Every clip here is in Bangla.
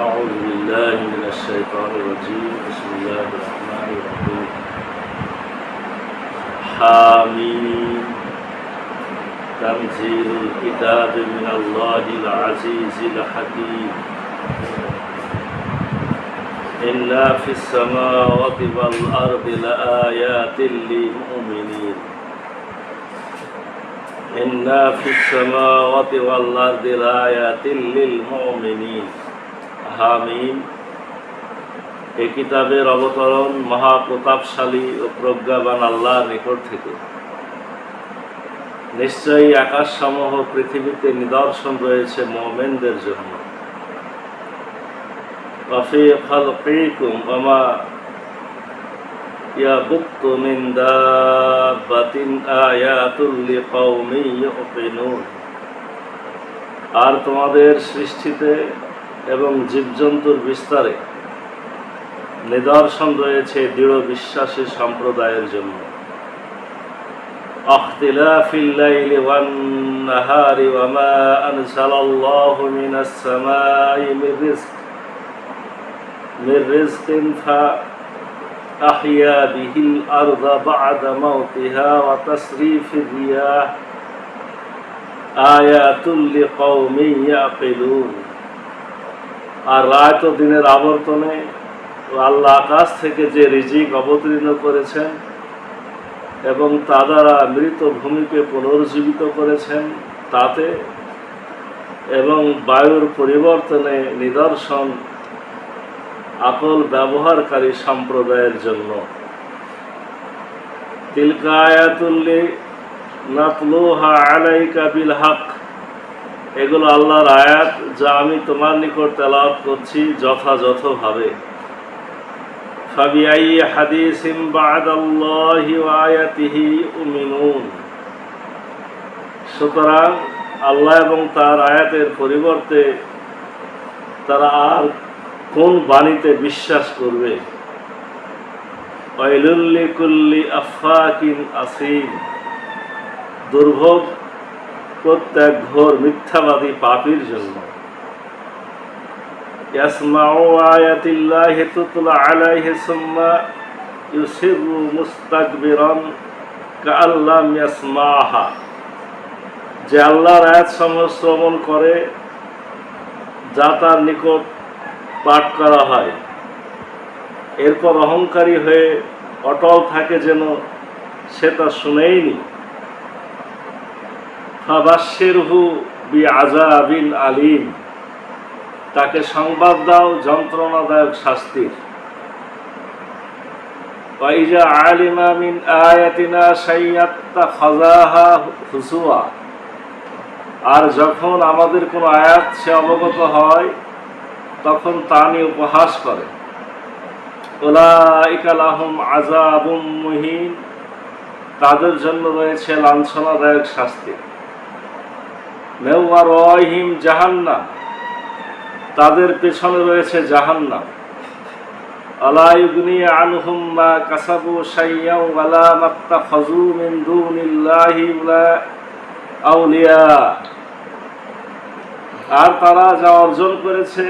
أعوذ بالله من الشيطان الرجيم بسم الله الرحمن الرحيم حامين تنزيل الكتاب من الله العزيز الحكيم إن في السماوات والأرض لآيات للمؤمنين إن في السماوات والأرض لآيات للمؤمنين হামিম। এই কিতাবের অবতরণ মহাপ্রতাপশালী ও প্রজ্ঞাবান আল্লাহর নিকট থেকে। নিশ্চয়ই আকাশসমূহ পৃথিবীতে নিদর্শন রয়েছে মুমিনদের জন্য। ওয়াফি খালকিকুম ওয়া ইয়াবুতু মিন দাব্বাতিন আয়াতুল লিকাওমিন ইউকিনুন। আর তোমাদের সৃষ্টিতে এবং জীবজন্তুর বিস্তারে নিদর্শন রয়েছে দৃঢ় বিশ্বাসী সম্প্রদায়ের জন্য। ইখতিলাফিল লাইলি ওয়ান নাহারি ওয়া মা আনজালাল্লাহু মিনাস সামাই মির রিজকিন فأحيا به الأرض بعد موتها وتصريف الرياح آيات لقوم يعقلون। আর রাত ও দিনের আবর্তনে আল্লাহ আকাশ থেকে যে রিজিক অবতীর্ণ করেছেন এবং তা দ্বারা মৃত ভূমিকে পুনর্জীবিত করেছেন তাতে, এবং বায়ুর পরিবর্তনে নিদর্শন আকল ব্যবহারকারী সম্প্রদায়ের জন্য। তিলকা আয়াতুল্লি নাতলুহা আলাইকা বিল হক। এগুলো আল্লাহর আয়াত যা আমি তোমার নিকট তেলাওয়াত করছি যথাযথভাবে। ফাবিআইয়ি হাদিসিন বা'দাল্লাহি ওয়া আয়াতিহি ইউমিনুন। সুতরাং আল্লাহ এবং তার আয়াতের পরিবর্তে তারা আর কোন বাণীতে বিশ্বাস করবে? ওয়াইলুল লিকুল্লি আফাকিন আসিম। দুর্ভোগ প্রত্যেক ঘোর মিথ্যাবাদী পাপীর জন্য। ইয়াসমাউ আয়াতিল্লাহি তুতলা আলাইহি সুম্মা ইউসিরু মুস্তাকবিরান কাআল্লাম ইয়াসমাহা। যে আল্লাহর আয়াত সমূহ শ্রবণ করে যা তার নিকট পাঠ করা হয়, এরপর অহংকারী হয়ে অটল থাকে যেন সে তা শুনেইনি। ফাবাশশিরহু বিআযাবিন আলীম। তাকে সংবাদ দাও যন্ত্রণাদায়ক শাস্তির। ওয়া ইজা আলিমা মিন আয়াতিনা শাইআত তাখাযাহা হুজুয়া। আর যখন আমাদের কোনো আয়াত সে অবগত হয় তখন তা নিয়ে উপহাস করে। উলাইকা লাহুম আযাবুম মুহিন। তাদের জন্য রয়েছে লাঞ্ছনাদায়ক শাস্তি। মাওয়ারাইহিম জাহান্নাম। তাদের পেছনে রয়েছে জাহান্নাম। আলা ইউগনি আনহুম মা কাসাবু শাইয়াও ওয়ালা মাত্তাখাযু মিন দুনিল্লাহি আউলিয়া। আর তারা যা অর্জন করেছে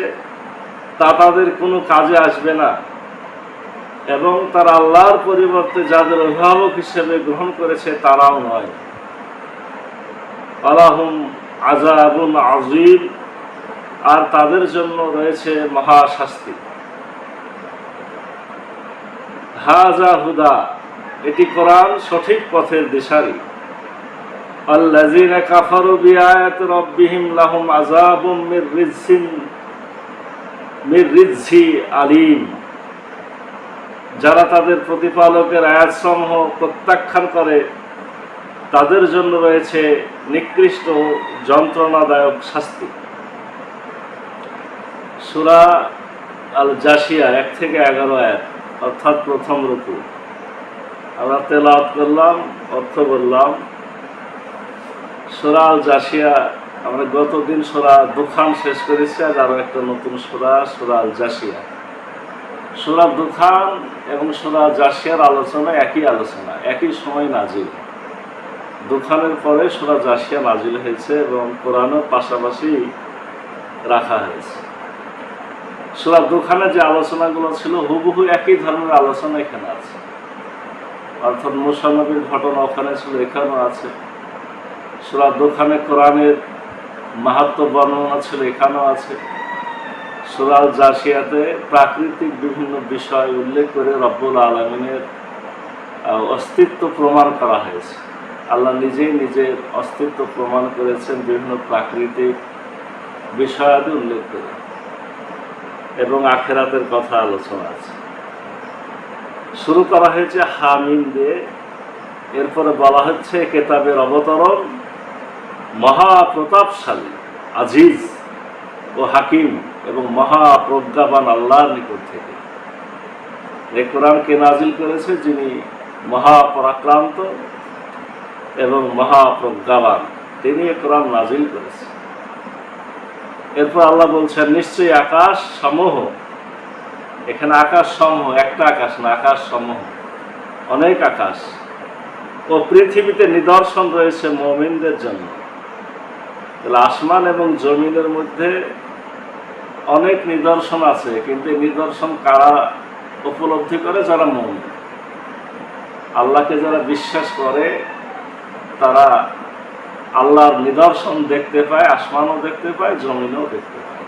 তা তাদের কোনো কাজে আসবে না, এবং তারা আল্লাহর পরিবর্তে যাদের অভিভাবক হিসেবে গ্রহণ করেছে তারাও নয়। আলাহুম আযাবুন আযীম। আর তাদের জন্য রয়েছে মহাশাস্তি। হাযা হুদা। এটি কোরআন সঠিক পথের দিশারি। আল্লাযীনা কাফারু বিআয়াতি রাব্বিহিম লাহুম আযাবুম মির রিজসি আলীম। যারা তাদের প্রতিপালকের আয়াতসমূহ প্রত্যাখ্যান করে তাদের জন্য রয়েছে নিকৃষ্ট যন্ত্রণাদায়ক শাস্তি। সূরা আল জাসিয়া 1 থেকে 11 আয়াত, অর্থাৎ প্রথম রুকু। আমরা তেলাওয়াত করলাম, অর্থ বললাম। সূরা আল জাসিয়া আমরা গতদিন সূরা দুখান শেষ করেছি, আজ আরো একটা নতুন সূরা, সূরা আল জাসিয়া। সূরা দুখান এবং সূরা জাসিয়ার আলোচনা একই আলোচনা, একই সময় নাজিল। দুখানের পরে সূরা জাসিয়া নাজিল হয়েছে এবং কোরআনের পাশাপাশি রাখা হয়েছে। সূরা দুখানে যে আলোচনাগুলো ছিল হুবহু একই ধরনের আলোচনা এখানে আছে। অর্থাৎ মুসা নবীর ঘটনা ওখানে ছিল, এখানেও আছে। সূরা দুখানে কোরআনের মাহাত্ম্য বর্ণনা ছিল, এখানেও আছে। সূরা জাসিয়াতে প্রাকৃতিক বিভিন্ন বিষয় উল্লেখ করে রব্বুল আলামিনের অস্তিত্ব প্রমাণ করা হয়েছে। আল্লাহ নিজেই নিজের অস্তিত্ব প্রমাণ করেছেন বিভিন্ন প্রাকৃতিক বিষয়াদি উল্লেখ করে, এবং আখিরাতের কথা আলোচনা আছে। শুরু করা হয়েছে হামিম দিয়ে, এরপরে বলা হচ্ছে কিতাবের অবতরণ মহাপ্রতাপশালী আজিজ ও হাকিম এবং মহাপ্রজ্ঞাবান আল্লাহর নিকট থেকে। এই কোরআনকে নাজিল করেছে যিনি মহাপরাক্রান্ত এবং মহাপ্রজ্ঞাবান, তিনি এই কোরআন নাজিল করেছেন। এরপর আল্লাহ বলছেন নিশ্চয়ই আকাশ সমূহ, এখানে আকাশ সমূহ, একটা আকাশ না, আকাশ সমূহ, অনেক আকাশ, ও পৃথিবীতে নিদর্শন রয়েছে মুমিনদের জন্য। তাহলে আসমান এবং জমিনের মধ্যে অনেক নিদর্শন আছে, কিন্তু এই নিদর্শন কারা উপলব্ধি করে? যারা মুমিন, আল্লাহকে যারা বিশ্বাস করে তারা আল্লাহর নিদর্শন দেখতে পায়, আসমানও দেখতে পায়, জমিনও দেখতে পায়।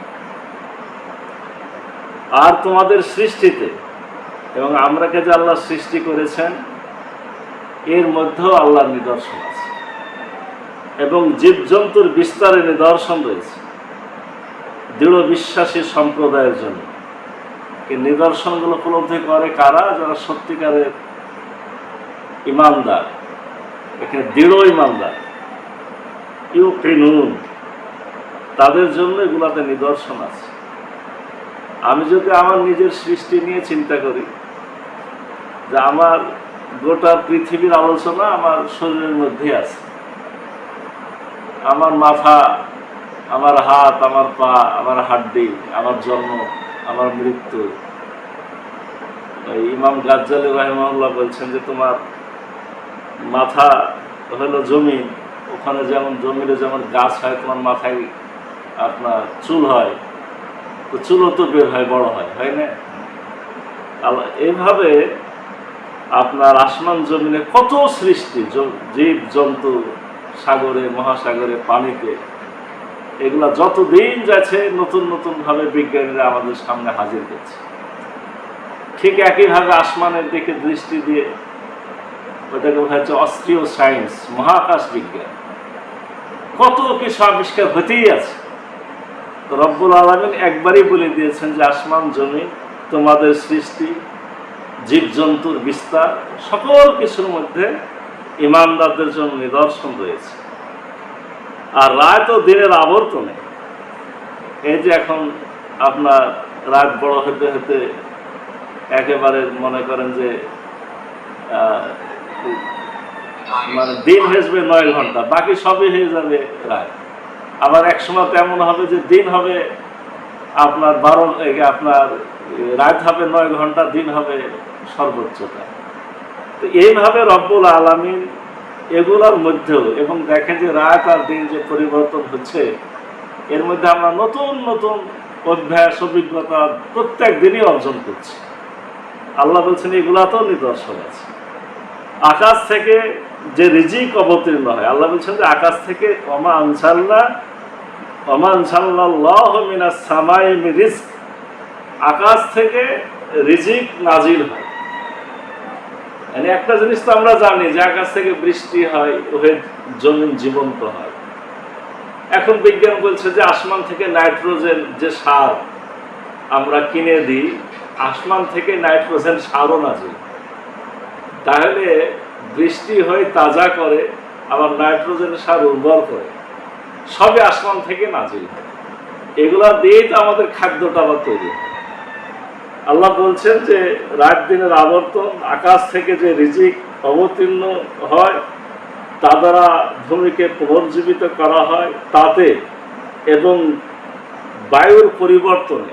আর তোমাদের সৃষ্টিতে এবং আমরাকে যে আল্লাহ সৃষ্টি করেছেন এর মধ্যেও আল্লাহর নিদর্শন আছে, এবং জীবজন্তুর বিস্তারে নিদর্শন রয়েছে দৃঢ় বিশ্বাসী সম্প্রদায়ের জন্য। এই নিদর্শনগুলো উপলব্ধি করে কারা? যারা সত্যিকারের ইমানদার, এখানে দৃঢ় ইমানদার, ইউকিনুন, তাদের জন্য এগুলাতে নিদর্শন আছে। আমি যদি আমার নিজের সৃষ্টি নিয়ে চিন্তা করি যে আমার গোটা পৃথিবীর আলোচনা আমার শরীরের মধ্যে আছে, আমার মাথা, আমার হাত, আমার পা, আমার হাড্ডি, আমার জন্ম, আমার মৃত্যু। ইমাম গাজ্জালি রাহিমাহুল্লাহ বলছেন যে তোমার মাথা হলো জমিন, ওখানে যেমন জমিনে যেমন গাছ হয়, তোমার মাথায় আপনার চুল হয়, তো চুলও তো বের হয়, বড় হয়, হয় না? এইভাবে আপনার আসমান জমিনে কত সৃষ্টি, জীব জন্তু, সাগরে, মহাসাগরে, পানিতে, এগুলা যতদিন যাচ্ছে নতুন নতুন ভাবে বিজ্ঞানীরা আমাদের সামনে হাজির করছে। ঠিক একইভাবে আসমানের দিকে দৃষ্টি দিয়ে, ওটাকে বলা হচ্ছে অস্ট্রিয় সায়েন্স, মহাকাশ বিজ্ঞান, কত কিছু আবিষ্কার হতেই আছে। তো রব্বুল আলামিন একবারই বলে দিয়েছেন যে আসমান জমি তোমাদের সৃষ্টি, জীবজন্তুর বিস্তার, সকল কিছুর মধ্যে ইমানদারদের জন্য নিদর্শন রয়েছে। আর রাত ও দিনের আবর্তনে, এই যে এখন আপনার রাত বড় হতে হতে একেবারে মনে করেন যে মানে দিন হয়ে 9 ঘন্টা, বাকি সবই হয়ে যাবে রাত। আবার এক সময় তেমন হবে যে দিন হবে আপনার 12, আপনার রাত হবে 9 ঘন্টা, দিন হবে সর্বোচ্চটা। তো এইভাবে রব্বুল আলামিন এগুলোর মধ্যেও, এবং দেখেন যে রাত আর দিন যে পরিবর্তন হচ্ছে, এর মধ্যে আমরা নতুন নতুন অভ্যাস, অভিজ্ঞতা প্রত্যেক দিনই অর্জন করছি। আল্লাহ বলছেন এগুলাতেও নিদর্শন আছে। আকাশ থেকে যে রিজিক অবতীর্ণ হয়, আল্লাহ বলছেন যে আকাশ থেকে ওমা আনসাল্লাল্লাহু মিনাস সামাই মিন রিজক, আকাশ থেকে রিজিক নাজিল হয়। মানে একটা জিনিস তো আমরা জানি যে আকাশ থেকে বৃষ্টি হয়, হয়ে জমিন জীবন্ত হয়। এখন বিজ্ঞান বলছে যে আসমান থেকে নাইট্রোজেন যে সার আমরা কিনে দিই, আসমান থেকে নাইট্রোজেন সারও নাজিল। তাহলে বৃষ্টি হয়ে তাজা করে, আবার নাইট্রোজেনের সার উর্বর করে, সবই আসমান থেকে নাজিল হয়। এগুলা দিয়েই তো আমাদের খাদ্যটা আবার তৈরি হয়। আল্লাহ বলছেন যে রাত দিনের আবর্তন, আকাশ থেকে যে রিজিক অবতীর্ণ হয়, তা দ্বারা ভূমিকে পুনর্জীবিত করা হয় তাতে, এবং বায়ুর পরিবর্তনে,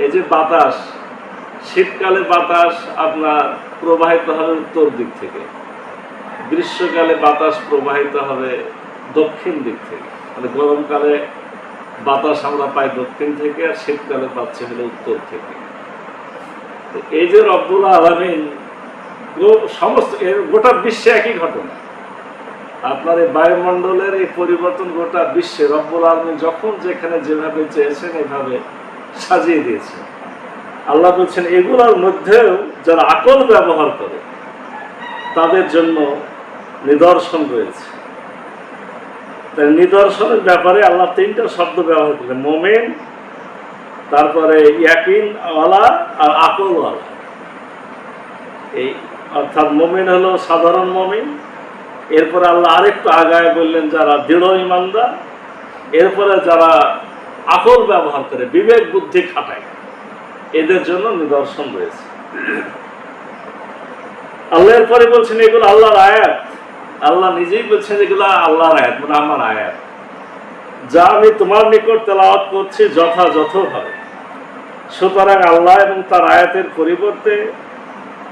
এই যে বাতাস, শীতকালে বাতাস আপনার প্রবাহিত হবে উত্তর দিক থেকে, গ্রীষ্মকালে বাতাস প্রবাহিত হবে দক্ষিণ দিক থেকে, মানে গরমকালে বাতাস আমরা পাই দক্ষিণ থেকে, আর শীতকালে পাচ্ছি হলো উত্তর থেকে। এই যে রব্বুল আলামিন সমস্ত গোটা বিশ্বে একই ঘটনা। আপনার এই বায়ুমণ্ডলের এই পরিবর্তন গোটা বিশ্বে রব্বুল আলামিন যখন যেখানে যেভাবে চেয়েছেন এভাবে সাজিয়ে দিয়েছেন। আল্লাহ বলছেন এগুলোর মধ্যেও যারা আকল ব্যবহার করে তাদের জন্য নিদর্শন রয়েছে। তাই নিদর্শনের ব্যাপারে আল্লাহ তিনটা শব্দ ব্যবহার করেন, মুমিন, তারপরে ইয়াকিন ওয়ালা আর আকল ওয়ালা। এই অর্থাৎ মুমিন হলো সাধারণ মুমিন, এরপরে আল্লাহ আরেকটু আগায় বললেন যারা দৃঢ় ইমানদার, এরপরে যারা আকল ব্যবহার করে বিবেক বুদ্ধি খাটায় এদের জন্য নিদর্শন রয়েছে। আল্লাহ এরপরে বলছেন এগুলো আল্লাহর আয়াত। আল্লাহ নিজেই বলছেন এগুলো আল্লাহর আয়াত, মানে আমার আয়াত, যা আমি তোমার নিকট তেলাওয়াত করছি যথাযথভাবে। সুতরাং আল্লাহ এবং তার আয়াতের পরিবর্তে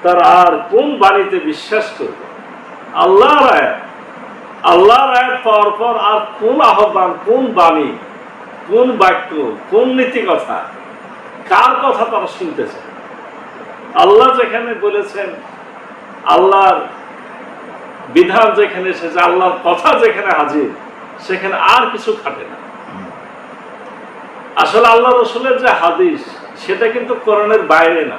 তার আর কোন বাণীতে বিশ্বাস করবে? আল্লাহর আয়াত, আল্লাহর আয়াত পাওয়ার পর আর কোন আহ্বান, কোন বাণী, কোন বাক্য, কোন নীতি কথা, কার কথা তারা শুনতেছে? আল্লাহ যেখানে বলেছেন, আল্লাহর বিধান যেখানে এসেছে, আল্লাহর কথা যেখানে হাজির, সেখানে আর কিছু খাটে না। আসলে আল্লাহ রসুলের যে হাদিস সেটা কিন্তু কোরআনের বাইরে না।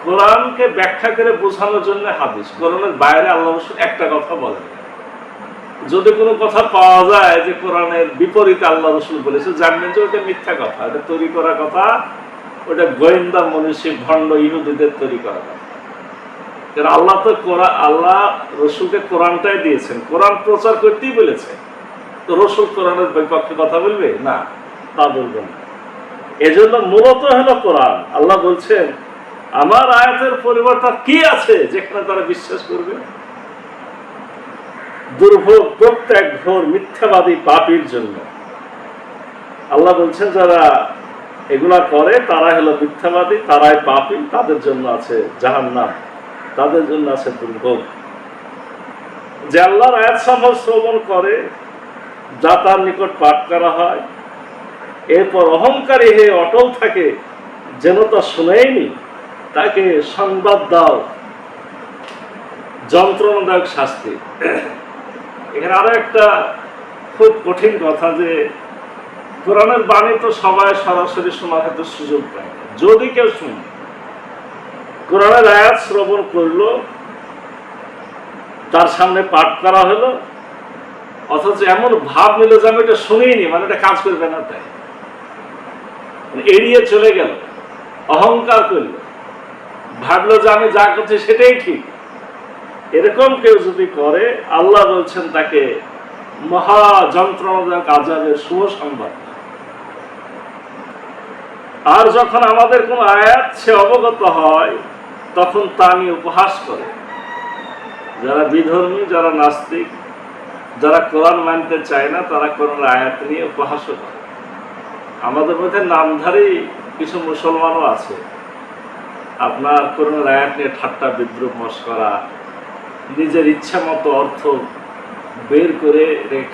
কোরআনকে ব্যাখ্যা করে বোঝানোর জন্য হাদিস, কোরআনের বাইরে আল্লাহ রসুল একটা কথা বলেন। যদি কোনো কথা পাওয়া যায় যে কোরআনের বিপরীতে আল্লাহ রসুল বলেছে, জানবেন যে ওটা মিথ্যা কথা, ওটা তৈরি করা কথা, ওটা গোয়েন্দা মনীষী ভণ্ড ইহুদিদের তৈরি করা কথা। কারণ আল্লাহ তো আল্লাহ রসুলকে কোরআনটাই দিয়েছেন, কোরআন প্রচার করতেই বলেছে, তো রসুল কোরআনের বিপক্ষে কথা বলবে না, তা বলবেন না। এজন্য মূলত হলো কোরআন। আল্লাহ বলছেন আমার আয়াতের পরিবর্তে কি আছে যেখানে তারা বিশ্বাস করবে? দুর্ভোগ প্রত্যেক ঘোর মিথ্যাবাদী পাপীর জন্য। আল্লাহ বলছেন যারা এগুলা করে তারা হলো মিথ্যাবাদী, তারাই পাপী, তাদের জন্য আছে জাহান্নাম, তাদের জন্য আছে দুর্ভোগ। যে আল্লাহর আয়াত সমূহ শ্রবণ করে, যা তার নিকট পাঠ করা হয়, এরপর অহংকারী হয়ে অটল থাকে যেন তা শুনেইনি, তাকে সংবাদ দাও যন্ত্রণাদায়ক শাস্তি। এখানে আরো একটা খুব কঠিন কথা, যে কোরআনের বাণী তো সবাই সরাসরি শোনার ক্ষেত্রে সুযোগ পায় না। যদি কেউ শুনে, কোরআনের আয়াত শ্রবণ করলো, তার সামনে পাঠ করা হলো, অথচ এমন ভাব নিল যে আমি এটা শুনিনি, মানে এটা কাজ করবে না, তাই এড়িয়ে চলে গেল, অহংকার করল, ভাবলো যে আমি যা করছি সেটাই ঠিক। এরকম কেউ যদি করে, আল্লাহ বলছেন তাকে মহা যন্ত্রণাদায়ক আযাবের শুভ সংবাদ। আর যখন আমাদের কোন আয়াত সে অবগত হয়, তখন তা নিয়ে উপহাস করে। যারা বিধর্মী, যারা নাস্তিক, যারা কোরআন মানতে চায় না, তারা কোরআন আয়াত নিয়ে উপহাস করে। আমাদের মধ্যে নামধারী কিছু মুসলমানও আছে, আপনার কোরআন আয়াত নিয়ে ঠাট্টা বিদ্রুপ মশকরা, নিজের ইচ্ছা মতো অর্থ বের করে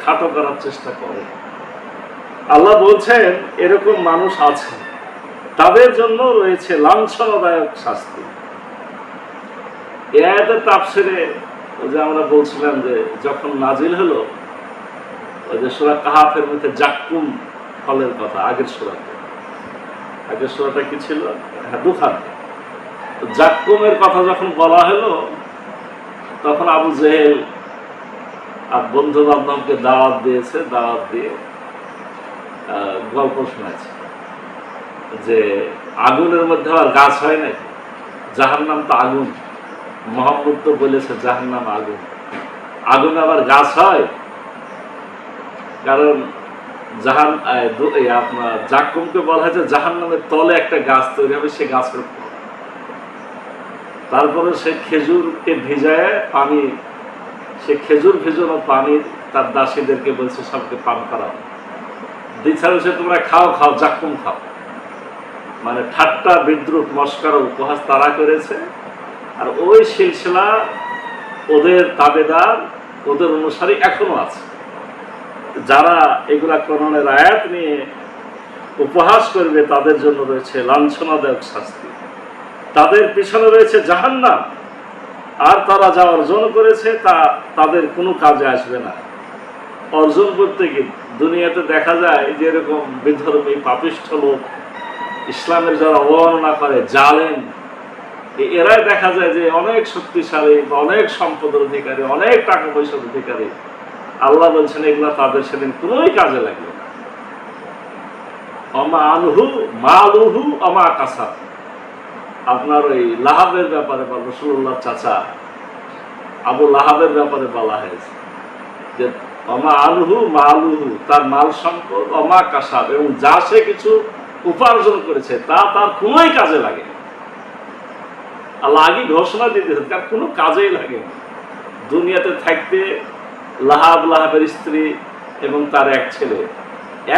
খাটো করার চেষ্টা করে। আল্লাহ বলছেন এরকম মানুষ আছে, তাদের জন্য রয়েছে লাঞ্ছনাদায়ক শাস্তি। এই আয়াতের তাফসিরে ওই যে আমরা বলছিলাম যে যখন নাজিল হলো, ওই যে সূরা কাহাফের মধ্যে জাক্কুম ফলের কথা, আগের সূরাটা কি ছিল? হ্যাঁ, দুখান। জাক্কুমের কথা যখন বলা হলো, তখন আবু জেহেল আর বন্ধু বান্ধবকে দাওয়াত দিয়েছে, দাওয়াত দিয়ে গল্প শোনাচ্ছে যে আগুনের মধ্যে আর গাছ হয় নাকি, জাহান্নাম তো আগুন, মোহাম্মদ তো বলেছে জাহান্নাম আগুন, আগুন আবার গাছ হয়? কারণ আপনার জাক্কুমকে বলা হয়েছে জাহান্নামের তলে একটা গাছ তৈরি হবে, সে গাছের ফল। তারপরে সে খেজুরকে ভিজায় পানি, সে খেজুর ভিজানো পানি তার দাসীদেরকে বলছে সবকে পান করাও, দিচ্ছা সে তোমরা খাও খাও, জাক্কুম খাও। মানে ঠাট্টা বিদ্রুপ মস্করা উপহাস তারা করেছে। আর ওই সিলসিলা ওদের তাবেদার, ওদের অনুসারী এখনো আছে। যারা এগুলা কোরআনের আয়াত নিয়ে উপহাস করবে তাদের জন্য রয়েছে লাঞ্ছনাদায়ক শাস্তি, তাদের পিছনে রয়েছে জাহান্নাম, আর তারা যা অর্জন করেছে তা তাদের কোনো কাজে আসবে না। অর্জন করতে কি দুনিয়াতে দেখা যায় যে এরকম বিধর্মী পাপিষ্ঠ লোক, ইসলামের যারা অবমাননা করে, জালেম, এরাই দেখা যায় যে অনেক শক্তিশালী, অনেক সম্পদের অধিকারী, অনেক টাকা পয়সার অধিকারী। আল্লাহ বলছেন এগুলা তাদের সেদিন কোনোই কাজে লাগবে না। অমা আনহু মালুহু অমা কাসাব। আপনার ওই লাহাবের ব্যাপারে বা রাসূলুল্লাহ চাচা আবু লাহাবের ব্যাপারে বলা হয়েছে যে অমা আনহু মালুহু, তার মাল সম্পদ, অমা কাসাব, এবং যা সে কিছু উপার্জন করেছে তা তার কোনোই কাজে লাগে। আল্লাহ আগে ঘোষণা দিতেছে তার কোনো কাজেই লাগে না। দুনিয়াতে থাকতে লাহাবের স্ত্রী এবং তার এক ছেলে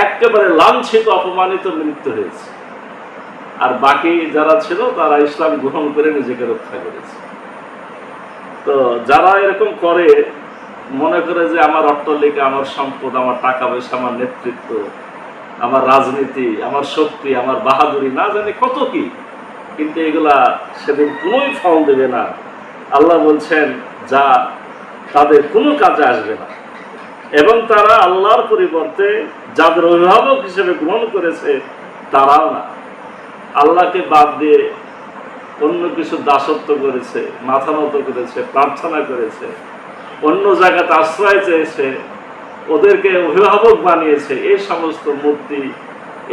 একেবারে লাঞ্ছিত অপমানিত মৃত্যু হয়েছে, আর বাকি যারা ছিল তারা ইসলাম গ্রহণ করে নিজেকে রক্ষা করেছে। তো যারা এরকম করে, মনে করে যে আমার অট্টালিকা, আমার সম্পদ, আমার টাকা পয়সা, আমার নেতৃত্ব, আমার রাজনীতি, আমার শক্তি, আমার বাহাদুরি, না জানি কত কি, কিন্তু এগুলা সেদিন কোনোই ফল দেবে না। আল্লাহ বলছেন যা তাদের কোনো কাজে আসবে না, এবং তারা আল্লাহর পরিবর্তে যাদের অভিভাবক হিসেবে গ্রহণ করেছে তারাও না। আল্লাহকে বাদ দিয়ে অন্য কিছু দাসত্ব করেছে, মাথা নত করেছে, প্রার্থনা করেছে, অন্য জায়গাতে আশ্রয় চেয়েছে, ওদেরকে অভিভাবক বানিয়েছে। এই সমস্ত মূর্তি,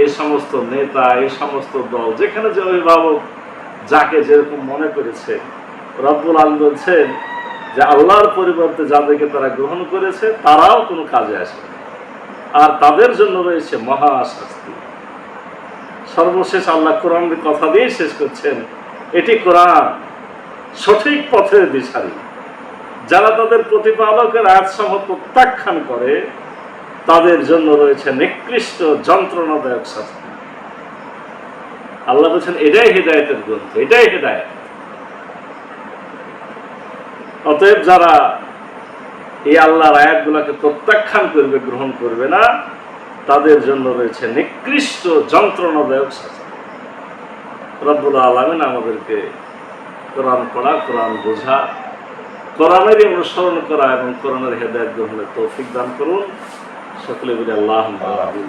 এই সমস্ত নেতা, এই সমস্ত দল, যেখানে যে অভিভাবক যাকে যেরকম মনে করেছে, রব্বুল আলামিন বলছেন যে আল্লাহর পরিবর্তে যাদেরকে তারা গ্রহণ করেছে তারাও কোনো কাজে আসে না, আর তাদের জন্য রয়েছে মহা শাস্তি। সর্বশেষ আল্লাহ কোরআনের কথা দিয়ে শেষ করছেন, এটি কোরআন সঠিক পথের দিশারি। যারা তাদের প্রতিপালকের আয়াতসমূহ প্রত্যাখ্যান করে তাদের জন্য রয়েছে নিকৃষ্ট যন্ত্রণাদায়ক শাস্তি। আল্লাহ বলছেন এটাই হেদায়েতের গ্রন্থ, এটাই হেদায়েত। অতএব যারা এই আল্লাহর আয়াতগুলোকে প্রত্যাখ্যান করবে, গ্রহণ করবে না, তাদের জন্য রয়েছে নিকৃষ্ট যন্ত্রণাদায়ক শাস্তি। রব্বুল আলামিন আমাদেরকে কোরআন পড়া, কোরআন বোঝা, কোরআনের অনুসরণ করা এবং কোরআনের হেদায়েত গ্রহণের তৌফিক দান করুন। সকলে বলি আল্লাহুম্মা আমিন।